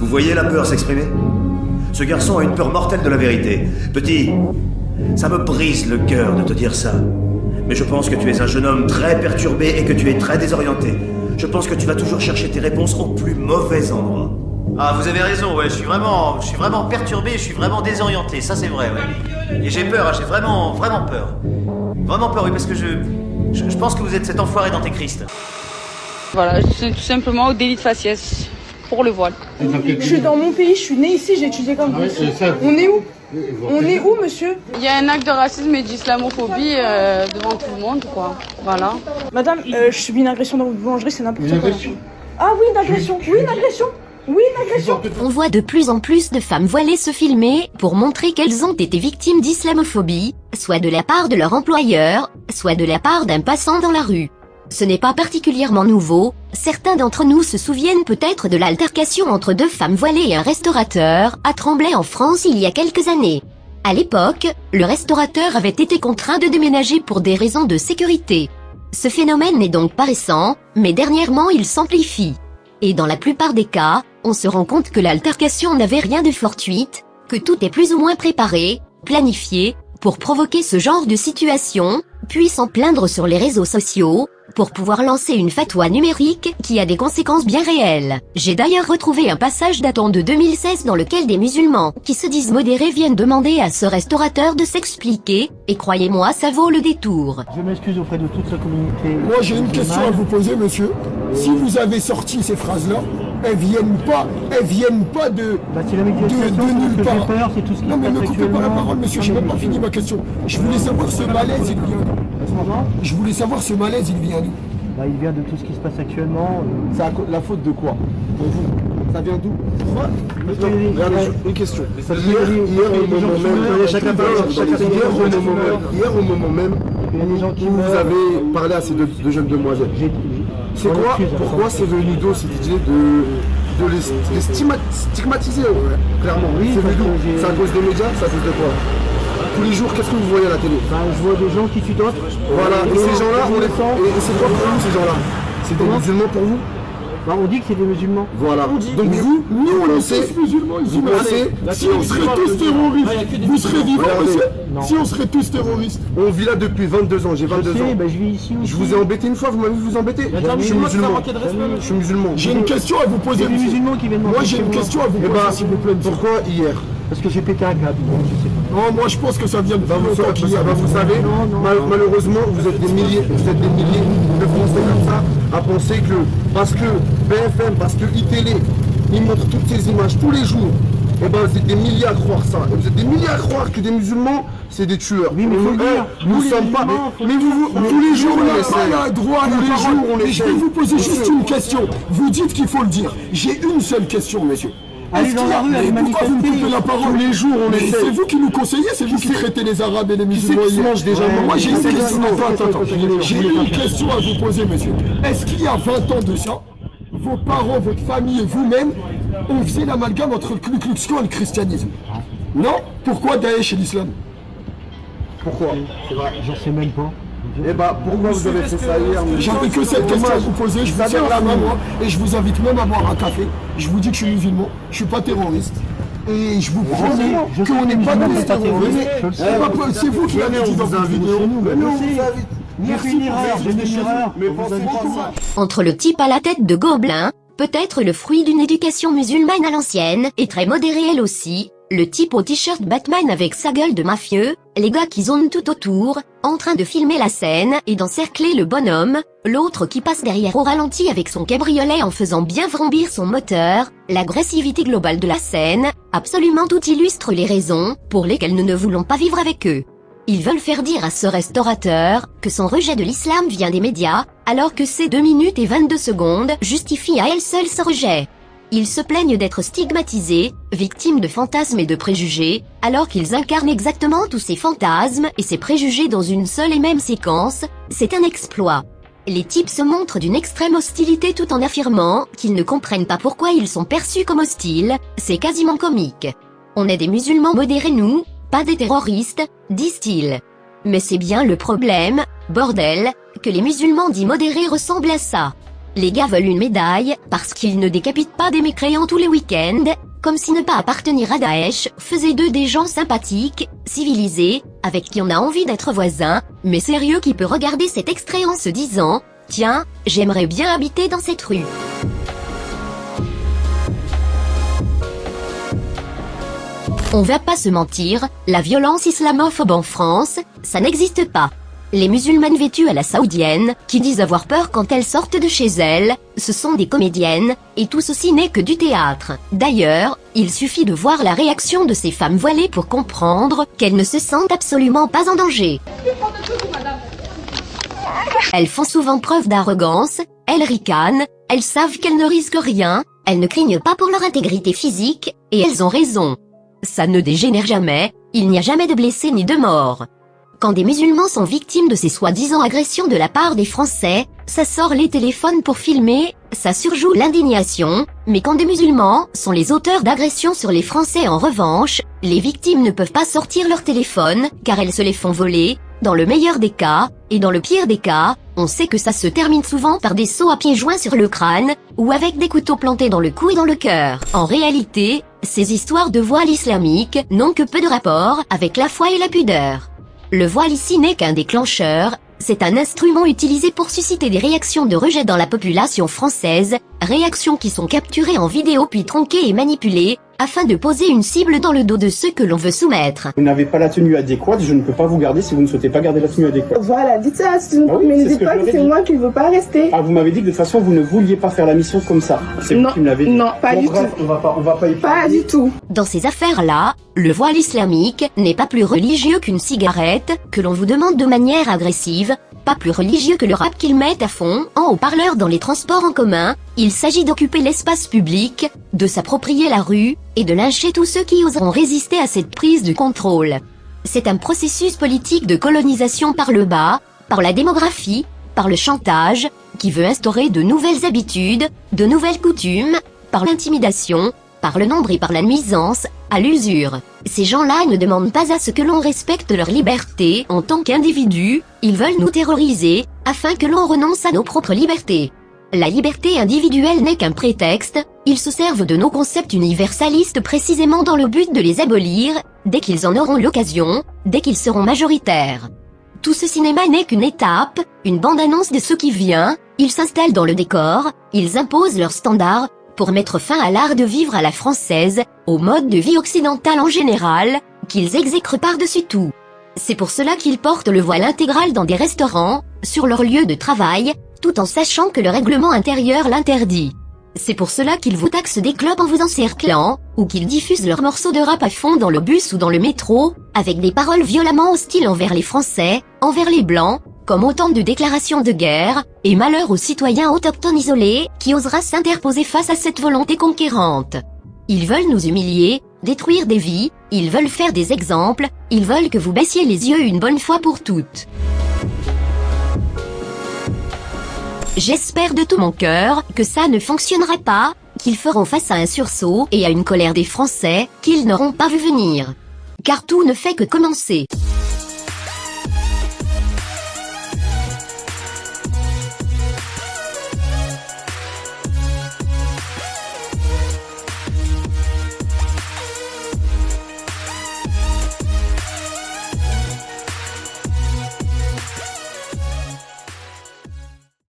Vous voyez la peur s'exprimer? Ce garçon a une peur mortelle de la vérité. Petit, ça me brise le cœur de te dire ça. Mais je pense que tu es un jeune homme très perturbé et que tu es très désorienté. Je pense que tu vas toujours chercher tes réponses au plus mauvais endroit. Ah, vous avez raison, ouais, je suis vraiment perturbé, je suis vraiment désorienté, ça c'est vrai, ouais. Et j'ai peur, hein, j'ai vraiment peur. Vraiment peur, oui, parce que je pense que vous êtes cet enfoiré d'antéchrist. Voilà, c'est tout simplement au délit de faciès pour le voile. Je suis dans mon pays, je suis née ici, j'ai étudié comme vous. On est où? On est où, monsieur? Il y a un acte de racisme et d'islamophobie devant tout le monde, quoi. Voilà. Madame, je subis une agression dans votre boulangerie, c'est n'importe quoi. Ah oui, une agression, oui, une agression. Oui, une agression. On voit de plus en plus de femmes voilées se filmer pour montrer qu'elles ont été victimes d'islamophobie, soit de la part de leur employeur, soit de la part d'un passant dans la rue. Ce n'est pas particulièrement nouveau, certains d'entre nous se souviennent peut-être de l'altercation entre deux femmes voilées et un restaurateur, à Tremblay en France il y a quelques années. À l'époque, le restaurateur avait été contraint de déménager pour des raisons de sécurité. Ce phénomène n'est donc pas récent, mais dernièrement il s'amplifie. Et dans la plupart des cas, on se rend compte que l'altercation n'avait rien de fortuite, que tout est plus ou moins préparé, planifié, pour provoquer ce genre de situation, puis s'en plaindre sur les réseaux sociaux, pour pouvoir lancer une fatwa numérique qui a des conséquences bien réelles. J'ai d'ailleurs retrouvé un passage datant de 2016 dans lequel des musulmans, qui se disent modérés, viennent demander à ce restaurateur de s'expliquer, et croyez-moi, ça vaut le détour. Je m'excuse auprès de toute la communauté. Moi j'ai une question à vous poser, monsieur. Si vous avez sorti ces phrases-là, elles viennent pas de c'est la médiation, nulle part. Peur, c'est tout ce qui Non mais se ne passe coupez pas la actuellement. parole, monsieur, j'ai même pas fini ma question. Je voulais savoir ce malaise, il vient d'où? Je voulais savoir ce malaise, il vient d'où? Il vient de tout ce qui se passe actuellement. C'est la faute de quoi? Pour vous? Ça vient d'où? Une question. Hier au moment même où vous avez parlé à ces deux jeunes demoiselles, c'est quoi? Pourquoi c'est venu d'où cette idée de les stigmatiser, clairement? C'est venu d'où? C'est à cause des médias? C'est à cause de quoi? Tous les jours, qu'est-ce que vous voyez à la télé? Je vois des gens qui tuent d'autres. Voilà, et ces gens-là, on les prend. Et c'est quoi pour vous ces gens-là? C'est des musulmans pour vous? On dit que c'est des musulmans. Voilà. Donc vous, nous on est tous musulmans, vous pensez, si on serait tous terroristes, vous serez vivants, monsieur? Si on serait tous terroristes. On vit là depuis 22 ans, j'ai 22 ans. Je vis ici aussi. Je vous ai embêté une fois, vous m'avez vu vous embêter? Je suis musulman. Je suis musulman. J'ai une question à vous poser. C'est des musulmans qui viennent. Moi j'ai une question à vous poser, s'il vous plaît. Pourquoi hier? Parce que j'ai pété un câble, je sais pas. Non, moi je pense que ça vient de vous savez, malheureusement, vous êtes des milliers de Français comme ça, à penser que, parce que BFM, parce que iTélé, ils montrent toutes ces images tous les jours, et vous êtes des milliers à croire ça. Et vous êtes des milliers à croire que des musulmans, c'est des tueurs. Oui, mais nous sommes pas. Mais vous, tous les jours, on essaie. Tous les jours, on essaie. Je vais vous poser juste une question. Vous dites qu'il faut le dire. J'ai une seule question, monsieur. Allez dans la rue, allez pourquoi vous me coupez la parole? Tous les jours, on essaie. C'est vous qui nous conseillez, c'est vous qui traitez les Arabes et les musulmans. Moi, j'ai une question. Attends. J'ai une question à vous poser, monsieur. Est-ce qu'il y a 20 ans de ça, vos parents, votre famille et vous-même, on faisait l'amalgame entre le Ku Klux Klan et le christianisme? Non? Pourquoi Daesh et l'islam? Pourquoi? C'est vrai, j'en sais même pas. Pourquoi vous avez fait ça hier? J'avais que cette question à vous poser, je vous tiens la main moi, et je vous invite même à boire un café. Je vous dis que je suis musulman, je suis pas terroriste. Et je vous promets qu'on n'est pas tous terroristes. C'est vous qui avez dit dans votre vidéo. Entre le type à la tête de gobelin, peut-être le fruit d'une éducation musulmane à l'ancienne, et très modérée elle aussi, le type au t-shirt Batman avec sa gueule de mafieux, les gars qui zonent tout autour, en train de filmer la scène et d'encercler le bonhomme, l'autre qui passe derrière au ralenti avec son cabriolet en faisant bien vrombir son moteur, l'agressivité globale de la scène, absolument tout illustre les raisons pour lesquelles nous ne voulons pas vivre avec eux. Ils veulent faire dire à ce restaurateur que son rejet de l'islam vient des médias, alors que ces 2 minutes et 22 secondes justifient à elles seules ce rejet. Ils se plaignent d'être stigmatisés, victimes de fantasmes et de préjugés, alors qu'ils incarnent exactement tous ces fantasmes et ces préjugés dans une seule et même séquence, c'est un exploit. Les types se montrent d'une extrême hostilité tout en affirmant qu'ils ne comprennent pas pourquoi ils sont perçus comme hostiles, c'est quasiment comique. On est des musulmans modérés nous, pas des terroristes, disent-ils. Mais c'est bien le problème, bordel, que les musulmans dits modérés ressemblent à ça. Les gars veulent une médaille parce qu'ils ne décapitent pas des mécréants tous les week-ends, comme si ne pas appartenir à Daesh faisait d'eux des gens sympathiques, civilisés, avec qui on a envie d'être voisins, mais sérieux qui peut regarder cet extrait en se disant « Tiens, j'aimerais bien habiter dans cette rue ». On va pas se mentir, la violence islamophobe en France, ça n'existe pas. Les musulmanes vêtues à la saoudienne, qui disent avoir peur quand elles sortent de chez elles, ce sont des comédiennes, et tout ceci n'est que du théâtre. D'ailleurs, il suffit de voir la réaction de ces femmes voilées pour comprendre qu'elles ne se sentent absolument pas en danger. Elles font souvent preuve d'arrogance, elles ricanent, elles savent qu'elles ne risquent rien, elles ne craignent pas pour leur intégrité physique, et elles ont raison. Ça ne dégénère jamais, il n'y a jamais de blessés ni de morts. Quand des musulmans sont victimes de ces soi-disant agressions de la part des Français, ça sort les téléphones pour filmer, ça surjoue l'indignation, mais quand des musulmans sont les auteurs d'agressions sur les Français en revanche, les victimes ne peuvent pas sortir leur téléphone, car elles se les font voler, dans le meilleur des cas, et dans le pire des cas, on sait que ça se termine souvent par des seaux à pieds joints sur le crâne, ou avec des couteaux plantés dans le cou et dans le cœur. En réalité, ces histoires de voile islamique n'ont que peu de rapport avec la foi et la pudeur. Le voile ici n'est qu'un déclencheur, c'est un instrument utilisé pour susciter des réactions de rejet dans la population française, réactions qui sont capturées en vidéo puis tronquées et manipulées, afin de poser une cible dans le dos de ceux que l'on veut soumettre. Vous n'avez pas la tenue adéquate, je ne peux pas vous garder si vous ne souhaitez pas garder la tenue adéquate. Voilà, dites ça, mais ne dites pas que c'est moi qui ne veux pas rester. Ah, vous m'avez dit que de toute façon vous ne vouliez pas faire la mission comme ça. C'est vous qui me l'avez dit. Non, pas du tout. On va pas y parler. Pas du tout. Dans ces affaires-là, le voile islamique n'est pas plus religieux qu'une cigarette, que l'on vous demande de manière agressive, pas plus religieux que le rap qu'ils mettent à fond, en haut-parleur dans les transports en commun. Il s'agit d'occuper l'espace public, de s'approprier la rue, et de lyncher tous ceux qui oseront résister à cette prise de contrôle. C'est un processus politique de colonisation par le bas, par la démographie, par le chantage, qui veut instaurer de nouvelles habitudes, de nouvelles coutumes, par l'intimidation, par le nombre et par la nuisance, à l'usure. Ces gens-là ne demandent pas à ce que l'on respecte leur liberté en tant qu'individus, ils veulent nous terroriser, afin que l'on renonce à nos propres libertés. La liberté individuelle n'est qu'un prétexte, ils se servent de nos concepts universalistes précisément dans le but de les abolir, dès qu'ils en auront l'occasion, dès qu'ils seront majoritaires. Tout ce cinéma n'est qu'une étape, une bande-annonce de ce qui vient, ils s'installent dans le décor, ils imposent leurs standards, pour mettre fin à l'art de vivre à la française, au mode de vie occidental en général, qu'ils exècrent par-dessus tout. C'est pour cela qu'ils portent le voile intégral dans des restaurants, sur leur lieu de travail, tout en sachant que le règlement intérieur l'interdit. C'est pour cela qu'ils vous taxent des clopes en vous encerclant, ou qu'ils diffusent leurs morceaux de rap à fond dans le bus ou dans le métro, avec des paroles violemment hostiles envers les Français, envers les Blancs, comme autant de déclarations de guerre, et malheur aux citoyens autochtones isolés, qui osera s'interposer face à cette volonté conquérante. Ils veulent nous humilier, détruire des vies, ils veulent faire des exemples, ils veulent que vous baissiez les yeux une bonne fois pour toutes. J'espère de tout mon cœur que ça ne fonctionnera pas, qu'ils feront face à un sursaut et à une colère des Français qu'ils n'auront pas vu venir. Car tout ne fait que commencer.